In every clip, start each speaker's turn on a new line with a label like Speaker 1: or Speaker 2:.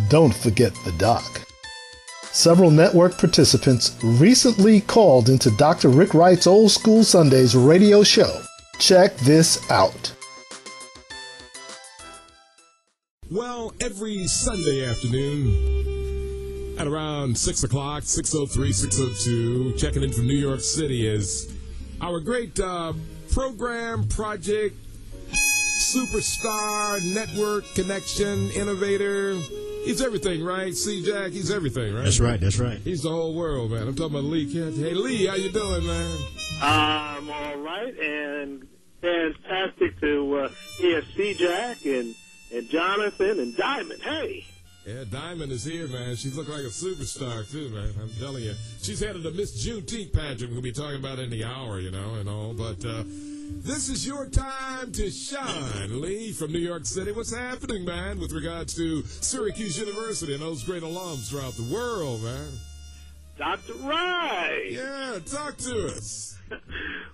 Speaker 1: Don't forget the doc. Several network participants recently called into Dr. Rick Wright's Old School Sundays radio show. Check this out.
Speaker 2: Well, every Sunday afternoon at around 6 o'clock, 6:03, 6:02, checking in from New York City is our great program, project, superstar, network, connection, innovator. He's everything, right? See, Jack, he's everything, right?
Speaker 3: That's right, that's right.
Speaker 2: He's the whole world, man. I'm talking about Lee Kent. Hey, Lee, how you doing, man?
Speaker 4: I'm all right, and fantastic to hear C. Jack and Jonathan and Diamond. Hey.
Speaker 2: Yeah, Diamond is here, man. She's looking like a superstar, too, man. I'm telling you. She's headed the Miss Juneteenth pageant we'll be talking about in the hour, you know, and all. But this is your time to shine, Lee, from New York City. What's happening, man, with regards to Syracuse University and those great alums throughout the world, man?
Speaker 4: Dr. Wright.
Speaker 2: Yeah, talk to us.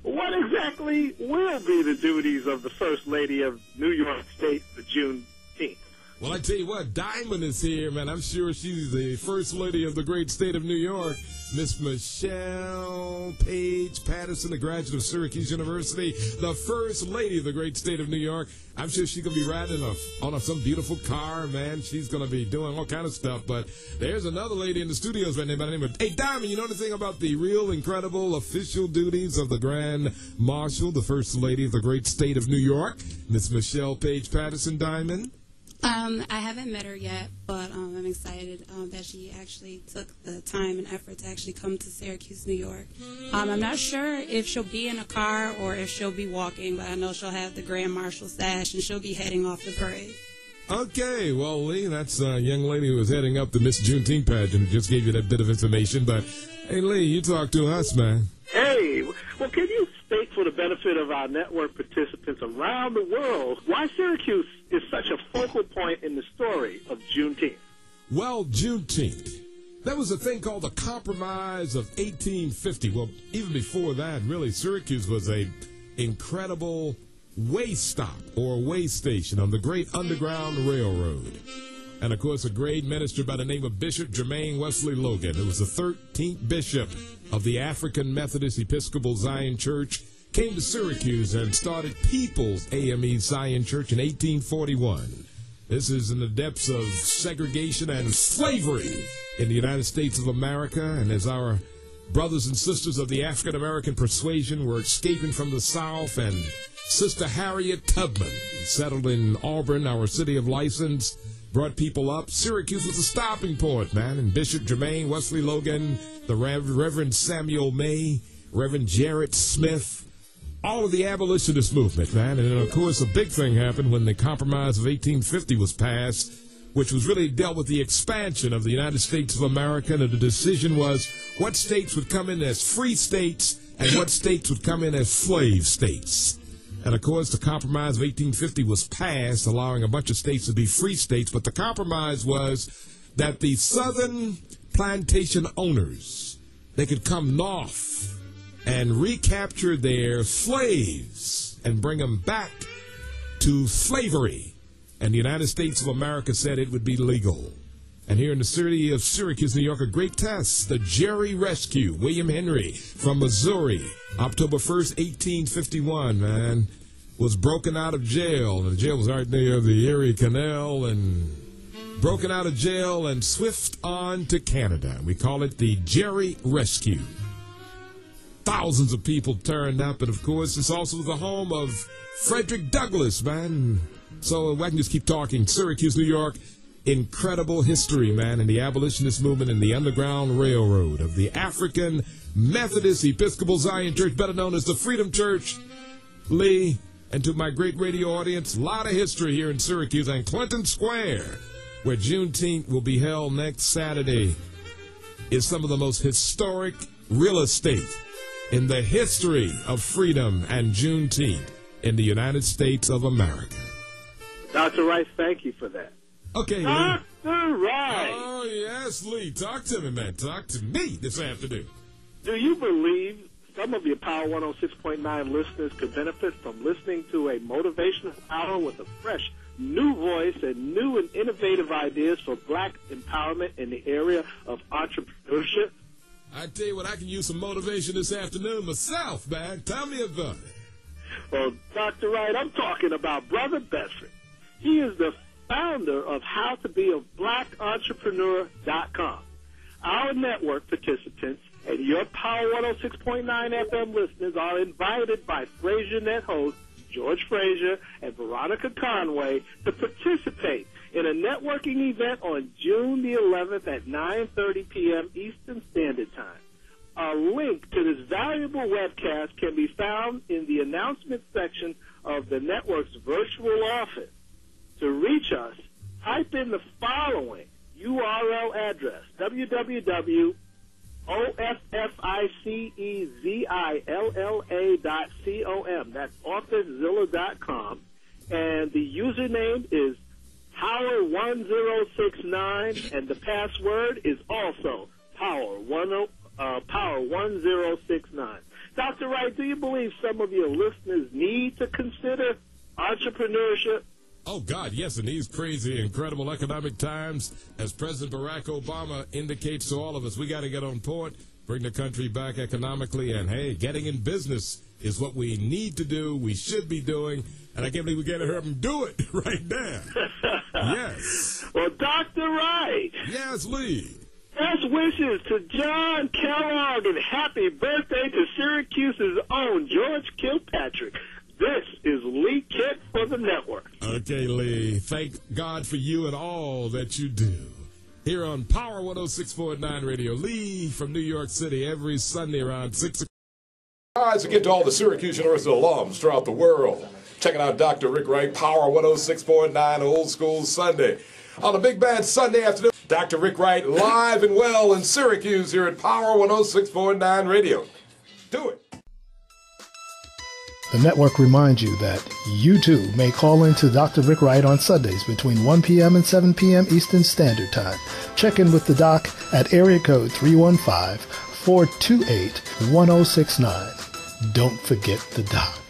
Speaker 4: What exactly will be the duties of the First Lady of New York State for Juneteenth?
Speaker 2: Well, I tell you what, Diamond is here, man. I'm sure she's the First Lady of the great state of New York. Miss Michelle Page Patterson, a graduate of Syracuse University, the First Lady of the great state of New York. I'm sure she's going to be riding on some beautiful car, man. She's going to be doing all kind of stuff. But there's another lady in the studios right now by the name of... Hey, Diamond, you know anything about the real incredible official duties of the Grand Marshal, the First Lady of the great state of New York, Miss Michelle Page Patterson, Diamond?
Speaker 5: I haven't met her yet, but I'm excited that she actually took the time and effort to actually come to Syracuse, New York. I'm not sure if she'll be in a car or if she'll be walking, but I know she'll have the Grand Marshal sash and she'll be heading off the parade.
Speaker 2: Okay, well, Lee, that's a young lady who was heading up the Miss Juneteenth pageant. Just gave you that bit of information, but hey, Lee, you talk to us, man.
Speaker 4: Hey, well, can you state for the benefit of our network participants around the world why Syracuse is such a focal point in the story of Juneteenth?
Speaker 2: Well, Juneteenth, that was a thing called the Compromise of 1850. Well, even before that, really, Syracuse was a incredible way stop or way station on the great Underground Railroad. And, of course, a great minister by the name of Bishop Jermaine Wesley Logan, who was the 13th bishop of the African Methodist Episcopal Zion Church, came to Syracuse and started People's AME Zion Church in 1841. This is in the depths of segregation and slavery in the United States of America, and as our brothers and sisters of the African American persuasion were escaping from the South, and Sister Harriet Tubman settled in Auburn, our city of license, brought people up. Syracuse was a stopping point, man. And Bishop Jermaine Wesley Logan, the Reverend Samuel May, Reverend Jarrett Smith, all of the abolitionist movement, man. And then, of course, a big thing happened when the Compromise of 1850 was passed, which was really dealt with the expansion of the United States of America. And the decision was what states would come in as free states and what states would come in as slave states. And, of course, the Compromise of 1850 was passed, allowing a bunch of states to be free states. But the compromise was that the southern plantation owners, they could come north and recapture their slaves and bring them back to slavery. And the United States of America said it would be legal. And here in the city of Syracuse, New York, a great test, the Jerry Rescue, William Henry from Missouri, October 1st, 1851, man, was broken out of jail. And the jail was right near the Erie Canal, and broken out of jail and swift on to Canada. We call it the Jerry Rescue. Thousands of people turned up, and of course, it's also the home of Frederick Douglass, man. So I can just keep talking. Syracuse, New York, incredible history, man, in the abolitionist movement in the Underground Railroad of the African Methodist Episcopal Zion Church, better known as the Freedom Church. Lee, and to my great radio audience, a lot of history here in Syracuse and Clinton Square, where Juneteenth will be held next Saturday, is some of the most historic real estate in the history of freedom and Juneteenth in the United States of America.
Speaker 4: Dr. Wright, thank you for that.
Speaker 2: Okay, Lee.
Speaker 4: Dr. Wright.
Speaker 2: Oh, yes, Lee. Talk to me, man. Talk to me this afternoon.
Speaker 4: Do you believe some of your Power 106.9 listeners could benefit from listening to a motivational hour with a fresh new voice and new and innovative ideas for black empowerment in the area of entrepreneurship.
Speaker 2: I tell you what, I can use some motivation this afternoon myself, man. Tell me about it.
Speaker 4: Well, Dr. Wright, I'm talking about Brother Bedford. He is the founder of HowToBeABlackEntrepreneur.com. Our network participants and your Power 106.9 FM listeners are invited by FraserNet host George Fraser and Veronica Conway to participate in a networking event on June the 11th at 9:30 p.m. Eastern Standard Time. A link to this valuable webcast can be found in the announcement section of the network's virtual office. To reach us, type in the following URL address, www.officezilla.com. That's officezilla.com. And the username is Power1069, and the password is also Power1069. Dr. Wright, do you believe some of your listeners need to consider entrepreneurship?
Speaker 2: Oh, God, yes, in these crazy, incredible economic times, as President Barack Obama indicates to all of us, we got to get on point, bring the country back economically, and, hey, getting in business is what we need to do, we should be doing, and I can't believe we got to hear him do it right now. Yes.
Speaker 4: Well, Dr. Wright.
Speaker 2: Yes, Lee.
Speaker 4: Best wishes to John Kellogg, and happy birthday to Syracuse's own George Kilpatrick. This is Lee Kent for the network.
Speaker 2: Okay, Lee. Thank God for you and all that you do. Here on Power 106.9 Radio. Lee from New York City every Sunday around 6 o'clock. All right, so get to all the Syracuse University alums throughout the world. Checking out Dr. Rick Wright, Power 106.9 Old School Sunday. On a big bad Sunday afternoon, Dr. Rick Wright live and well in Syracuse here at Power 106.9 Radio. Do it.
Speaker 1: The network reminds you that you too may call into Dr. Rick Wright on Sundays between 1 p.m. and 7 p.m. Eastern Standard Time. Check in with the doc at area code 315-428-1069. Don't forget the doc.